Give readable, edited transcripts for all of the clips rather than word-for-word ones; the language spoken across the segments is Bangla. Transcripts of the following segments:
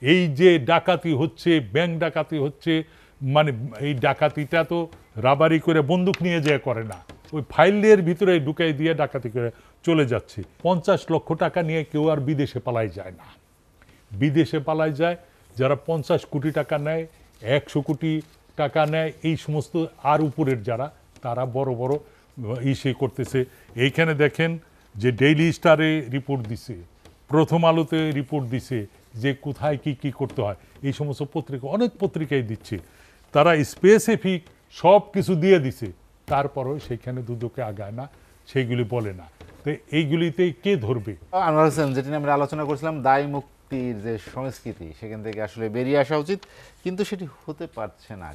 এই যে ডাকাতি হচ্ছে, ব্যাংক ডাকাতি হচ্ছে, মানে এই ডাকাতিটা তো রাবারি করে বন্দুক নিয়ে যেয়ে করে না, ওই ফাইলের ভিতরে ঢুকাই দিয়ে ডাকাতি করে চলে যাচ্ছে। 50 লক্ষ টাকা নিয়ে কেউ আর বিদেশে পালাই যায় না। বিদেশে পালাই যায় যারা 50 কোটি টাকা নেয়, 100 কোটি টাকা নেয়, এই সমস্ত আর উপরের যারা, তারা বড় বড় ইসে করতেছে। এইখানে দেখেন যে ডেইলি স্টারে রিপোর্ট দিছে, প্রথম আলোতে রিপোর্ট দিছে যে কোথায় কি কি করতে হয়, এই সমস্ত পত্রিকা, অনেক পত্রিকায় দিচ্ছে। তারা স্পেসিফিক সব কিছু দিয়ে দিছে, তারপরও সেইখানে দুদকে আগায় না, সেইগুলি বলে না। তো এইগুলিতে কে ধরবে? আনোয়ার হোসেন, যেটি নিয়ে আমরা আলোচনা করছিলাম, দায় মুক্তির যে সংস্কৃতি, সেখান থেকে আসলে বেরিয়ে আসা উচিত, কিন্তু সেটি হতে পারছে না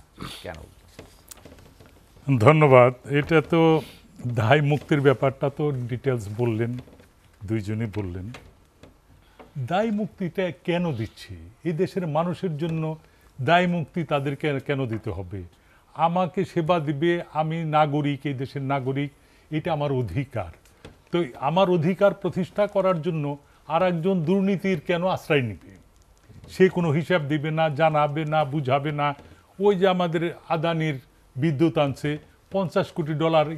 কেন? ধন্যবাদ। এটা তো দায় মুক্তির ব্যাপারটা তো ডিটেলস বললেন, দুইজনই বললেন। দায় মুক্তিটা কেন দিচ্ছি? এই দেশের মানুষের জন্য দায় মুক্তি তাদেরকে কেন দিতে হবে? আমাকে সেবা দিবে, আমি নাগরিক, এই দেশের নাগরিক, এটা আমার অধিকার। তো আমার অধিকার প্রতিষ্ঠা করার জন্য আর একজন দুর্নীতির কেন আশ্রয় নিবে? সে কোনো হিসাব দিবে না, জানাবে না, বুঝাবে না। ওই যে আমাদের আদানির বিদ্যুৎ আনছে, $50 কোটি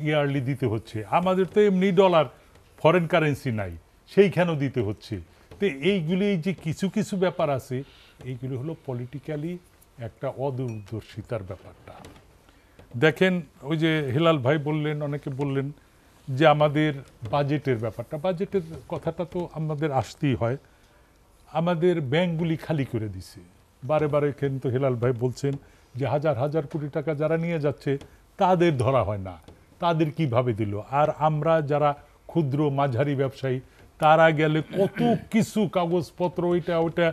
ইয়ারলি দিতে হচ্ছে। আমাদের তো এমনি ডলার, ফরেন কারেন্সি নাই, সেইখানেও দিতে হচ্ছে। তো এইগুলি যে কিছু কিছু ব্যাপার আছে, এইগুলি হলো পলিটিক্যালি একটা অদূরদর্শিতার ব্যাপারটা। দেখেন, ওই যে হেলাল ভাই বললেন, অনেকে বললেন যে আমাদের বাজেটের ব্যাপারটা, বাজেটের কথাটা তো আমাদের আসতেই হয়। আমাদের ব্যাংকগুলি খালি করে দিছে বারে বারে। কিন্তু হেলাল ভাই বলছেন যে হাজার হাজার কোটি টাকা যারা নিয়ে যাচ্ছে তাদের ধরা হয় না, তাদের কিভাবে দিল? আর আমরা যারা ক্ষুদ্র মাঝারি ব্যবসায়ী, তারা গেলে কত কিছু কাগজপত্র, ওইটা ওইটা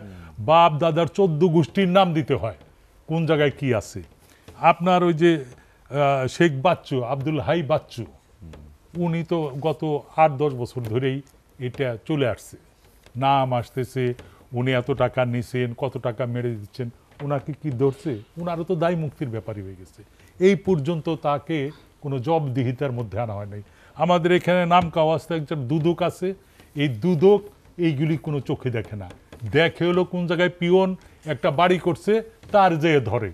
বাপ দাদার 14 গোষ্ঠীর নাম দিতে হয়, কোন জায়গায় কি আছে। আপনার ওই যে শেখ বাচ্চু, আব্দুল হাই বাচ্চু, উনি তো গত 8-10 বছর ধরেই এটা চলে আসছে, নাম আসতেছে, উনি এত টাকা নিছেন, কত টাকা মেরে দিচ্ছেন, ওনাকে কি ধরছে? ওনারও তো দায় মুক্তির ব্যাপারই হয়ে গেছে। এই পর্যন্ত তাকে কোনো জবাবদিহিতার মধ্যে আনা হয় নাই। আমাদের এখানে নাম কাওয়াস্তে একজন দুদক আছে, এই দুদক এইগুলি কোনো চোখে দেখে না। দেখে হলো কোন জায়গায় পিয়ন একটা বাড়ি করছে, তার যেয়ে ধরে।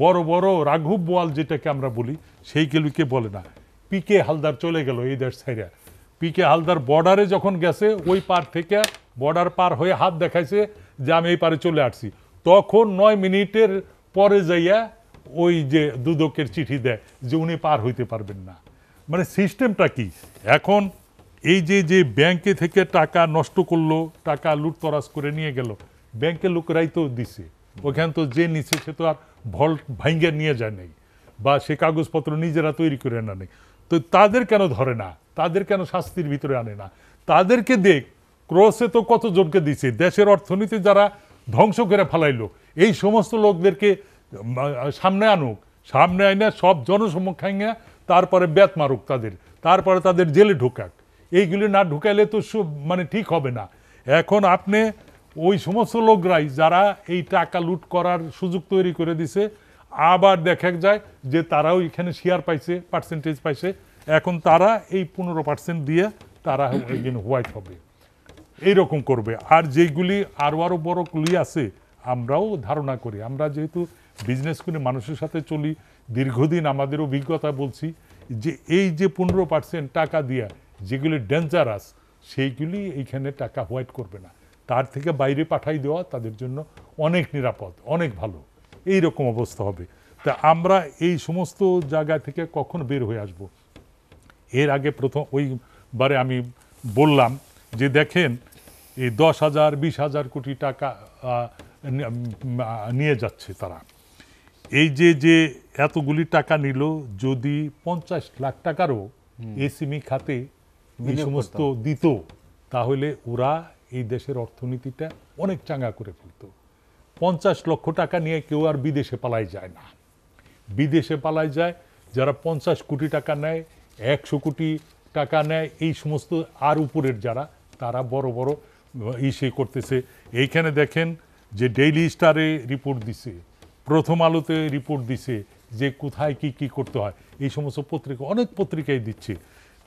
বড় বড় রাঘব বোয়াল যেটাকে আমরা বলি, সেইগুলিকে বলে না। পিকে হালদার চলে গেল এই দেশ ছাইরা। পিকে হালদার বর্ডারে যখন গেছে, ওই পার থেকে বর্ডার পার হয়ে হাত দেখাইছে যে আমি এই পারে চলে আসছি, তখন 9 মিনিটের পরে যাইয়া ওই যে দুদকের চিঠি দেয় যে উনি পার হইতে পারবেন না। মানে সিস্টেমটা কি এখন? এই যে যে ব্যাংকে থেকে টাকা নষ্ট করলো, টাকা লুটতরাজ করে নিয়ে গেল, ব্যাংকের লোকেরাই তো দিছে। ওখানে তো যে নিচ্ছে সে তো আর ভল্ট ভাঙ্গে নিয়ে যায় নাই, বা সে কাগজপত্র নিজেরা তৈরি করে আনা নেই। তো তাদের কেন ধরে না? তাদের কেন শাস্তির ভিতরে আনে না? তাদেরকে দেখ, ক্রসে তো কতজনকে দিছে, দেশের অর্থনীতি যারা ধ্বংস করে ফেলাইলো, এই সমস্ত লোকদেরকে সামনে আনুক, সামনে আইনা সব জনসমক্ষে তারপরে ব্যাত মারুক তাদের, তারপরে তাদের জেলে ঢুকাক। এইগুলি না ঢুকাইলে তো মানে ঠিক হবে না। এখন আপনি ওই সমস্ত লোকরাই যারা এই টাকা লুট করার সুযোগ তৈরি করে দিছে, আবার দেখা যায় যে তারাও এখানে শেয়ার পাইছে, পার্সেন্টেজ পাইছে, এখন তারা এই 15% দিয়ে তারা হোয়াইট হবে, এইরকম করবে। আর যেগুলি আরও আরও বড় গুলি আছে, আমরাও ধারণা করি, আমরা যেহেতু বিজনেস করে মানুষের সাথে চলি, দীর্ঘদিন আমাদের অভিজ্ঞতা বলছি যে এই যে 15% টাকা দিয়া যেগুলি ডেঞ্জারাস, সেইগুলি এইখানে টাকা হোয়াইট করবে না, তার থেকে বাইরে পাঠাই দেওয়া তাদের জন্য অনেক নিরাপদ, অনেক ভালো, এই রকম অবস্থা হবে। তা আমরা এই সমস্ত জায়গা থেকে কখন বের হয়ে আসব? এর আগে প্রথম ওইবারে আমি বললাম যে দেখেন, এই 10,000 20,000 কোটি টাকা নিয়ে যাচ্ছে তারা। এই যে যে এতগুলি টাকা নিল, যদি 50 লাখ টাকারও এসএমই খাতে এই সমস্ত দিত, তাহলে ওরা এই দেশের অর্থনীতিটা অনেক চাঙ্গা করে ফেলত। 50 লক্ষ টাকা নিয়ে কেউ আর বিদেশে পালাই যায় না। বিদেশে পালাই যায় যারা 50 কোটি টাকা নেয়, 100 কোটি টাকা নেয়, এই সমস্ত আর উপরের যারা, তারা বড় বড় ইসে করতেছে। এইখানে দেখেন যে ডেইলি স্টারে রিপোর্ট দিছে, প্রথম আলোতে রিপোর্ট দিছে যে কোথায় কি কি করতে হয়, এই সমস্ত পত্রিকা, অনেক পত্রিকায় দিচ্ছে।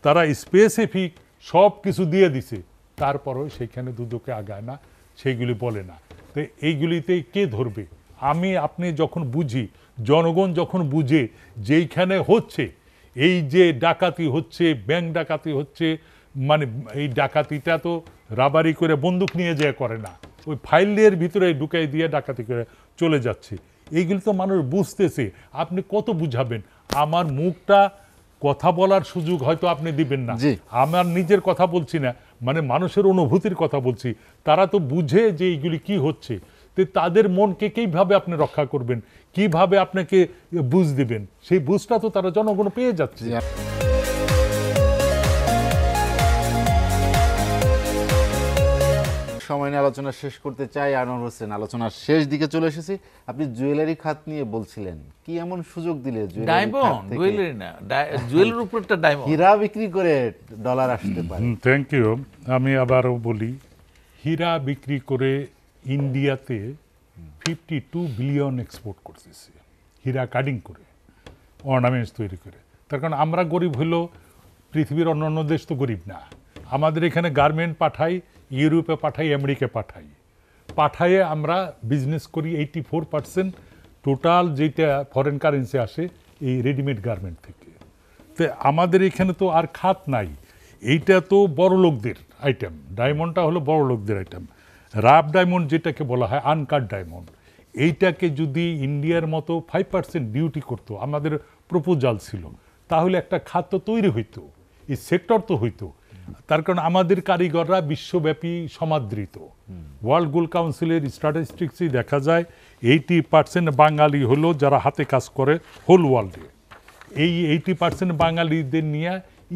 তারা স্পেসিফিক সব কিছু দিয়ে দিছে, তারপরও সেইখানে দুদকে আগায় না, সেইগুলি বলে না। তো এইগুলিতে কে ধরবে? আমি আপনি যখন বুঝি, জনগণ যখন বুঝে যেইখানে হচ্ছে এই যে ডাকাতি হচ্ছে, ব্যাংক ডাকাতি হচ্ছে, মানে এই ডাকাতিটা তো রাবারি করে বন্দুক নিয়ে যেয়ে করে না, ওই ফাইলের ভিতরে ঢুকাই দিয়ে ডাকাতি করে চলে যাচ্ছে। এইগুলো তো মানুষ বুঝতেছে, আপনি কত বুঝাবেন? আমার মুখটা কথা বলার সুযোগ হয়তো আপনি দিবেন না, জি। আমার নিজের কথা বলছি না, মানে মানুষের অনুভূতির কথা বলছি। তারা তো বুঝে যে এইগুলি কি হচ্ছে, তো তাদের মনকে কিভাবে আপনি রক্ষা করবেন, কিভাবে আপনাকে বুঝ দিবেন, সেই বুঝটা তো তারা জনগণ পেয়ে যাচ্ছে। জি। সময় নিয়ে আলোচনা শেষ করতে চাই। আনোয়ার হোসেন, আলোচনার শেষ দিকে চলে এসেছি। আপনি জুয়েলারি খাত নিয়ে বলছিলেন, কি এমন সুযোগ দিলে ডায়মন্ড জুয়েলারি না, জুয়েলের উপর একটা ডায়মন্ড, হীরা বিক্রি করে ডলার আসতে পারে? Thank you. আমি আবারও বলি, হীরা বিক্রি করে ইন্ডিয়াতে 52 বিলিয়ন এক্সপোর্ট করতেছে, হীরা কাটিং করে, অর্নামেন্টস তৈরি করে। তার কারণ আমরা গরিব হলেও পৃথিবীর অন্যান্য দেশ তো গরিব না। আমাদের এখানে গার্মেন্ট পাঠাই, ইউরোপে পাঠাই, আমেরিকা পাঠাইয়ে আমরা বিজনেস করি। 84% টোটাল যেটা ফরেন কারেন্সি আসে এই রেডিমেড গার্মেন্ট থেকে। তো আমাদের এখানে তো আর খাত নাই, এইটা তো বড় লোকদের আইটেম, ডায়মন্ডটা হলো বড় লোকদের আইটেম। রাফ ডায়মন্ড যেটাকে বলা হয়, আনকাট ডায়মন্ড, এইটাকে যদি ইন্ডিয়ার মতো 5% ডিউটি করতো, আমাদের প্রপোজাল ছিল, তাহলে একটা খাত তো তৈরি হইতো, এই সেক্টর তো হইতো। তার কারণ আমাদের কারিগররা বিশ্বব্যাপী সমাদৃত। ওয়ার্ল্ড গোল্ড কাউন্সিলের স্ট্যাটিস্টিক্সই দেখা যায় 80% বাঙালি হলো যারা হাতে কাজ করে হোল ওয়ার্ল্ডে। এই 80% বাঙালিদের নিয়ে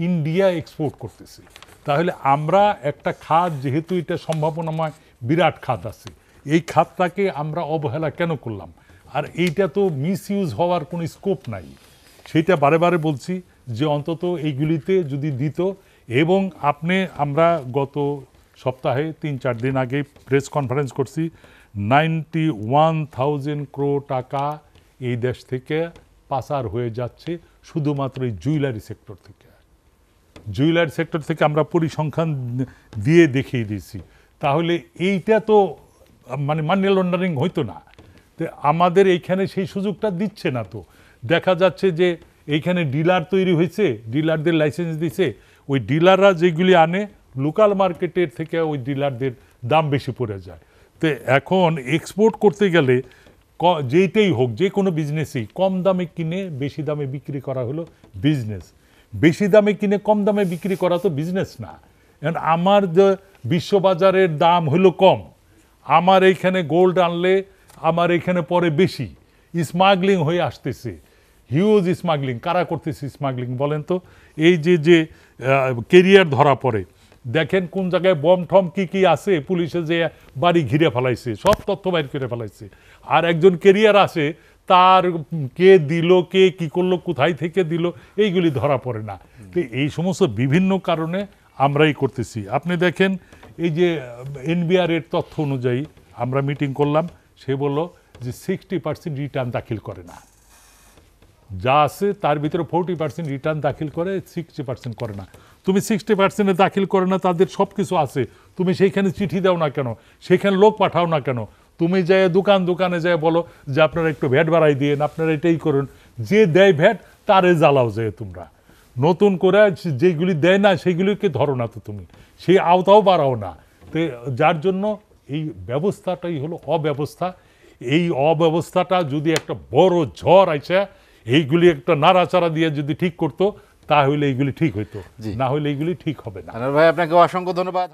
ইন্ডিয়া এক্সপোর্ট করতেছে। তাহলে আমরা একটা খাত, যেহেতু এটা সম্ভাবনাময় বিরাট খাত আছে, এই খাতটাকে আমরা অবহেলা কেন করলাম? আর এইটা তো মিস ইউজ হওয়ার কোনো স্কোপ নাই। সেটা বারে বারে বলছি যে অন্তত এইগুলিতে যদি দিত। এবং আমরা গত সপ্তাহে 3-4 দিন আগে প্রেস কনফারেন্স করছি, 91,000 crore টাকা এই দেশ থেকে পাচার হয়ে যাচ্ছে শুধুমাত্র এই জুয়েলারি সেক্টর থেকে। জুয়েলারি সেক্টর থেকে আমরা পরিসংখ্যান দিয়ে দেখিয়ে দিয়েছি। তাহলে এইটা তো মানে মানি লন্ডারিং হইতো না। তো আমাদের এইখানে সেই সুযোগটা দিচ্ছে না। তো দেখা যাচ্ছে যে এইখানে ডিলার তৈরি হয়েছে, ডিলারদের লাইসেন্স দিছে, ওই ডিলাররা যেগুলি আনে লোকাল মার্কেটের থেকে ওই ডিলারদের দাম বেশি পড়ে যায়। তো এখন এক্সপোর্ট করতে গেলে যেইটাই হোক, যে কোনো বিজনেসই কম দামে কিনে বেশি দামে বিক্রি করা হলো বিজনেস। বেশি দামে কিনে কম দামে বিক্রি করা তো বিজনেস না। আমার যে বিশ্ববাজারের দাম হলো কম, আমার এইখানে গোল্ড আনলে আমার এখানে পরে বেশি, স্মাগলিং হয়ে আসতেছে, হিউজ স্মাগলিং। কারা করতেছে স্মাগলিং বলেন তো? এই যে কেরিয়ার ধরা পড়ে, দেখেন কোন জায়গায় বম ঠম কি আছে, পুলিশে যে বাড়ি ঘিরে ফেলাইছে, সব তথ্য বাইর করে ফেলাইছে। আর একজন কেরিয়ার আছে, তার কে দিল, কে কি করলো, কোথায় থেকে দিল, এইগুলি ধরা পড়ে না। তো এই সমস্ত বিভিন্ন কারণে আমরাই করতেছি। আপনি দেখেন এই যে এনবিআর এর তথ্য অনুযায়ী আমরা মিটিং করলাম, সে বলল যে 60% রিটার্ন দাখিল করে না, যা আছে তার ভিতরে 40% রিটার্ন দাখিল করে, 60% করে না। তুমি 60% দাখিল করে না, তাদের সব কিছু আছে, তুমি সেইখানে চিঠি দাও না কেন, সেখানে লোক পাঠাও না কেন? তুমি যাই দোকানে যাই বলো যে আপনারা একটু ভ্যাট বাড়াই দিয়ে, আপনারা এটাই করুন। যে দেয় ভ্যাট তারে জ্বালাও যায় তোমরা, নতুন করে যেগুলি দেয় না সেগুলিকে ধরো না, তো তুমি সেই আওতাও বাড়াও না। তো যার জন্য এই ব্যবস্থাটাই হলো অব্যবস্থা। এই অব্যবস্থাটা যদি একটা বড় ঝড় আইসা এইগুলি একটা নাড়াচাড়া দিয়ে যদি ঠিক করতো, তাহলে এইগুলি ঠিক হইতো, না হলে এইগুলি ঠিক হবে না। আনোয়ার ভাই, আপনাকে অসংখ্য ধন্যবাদ।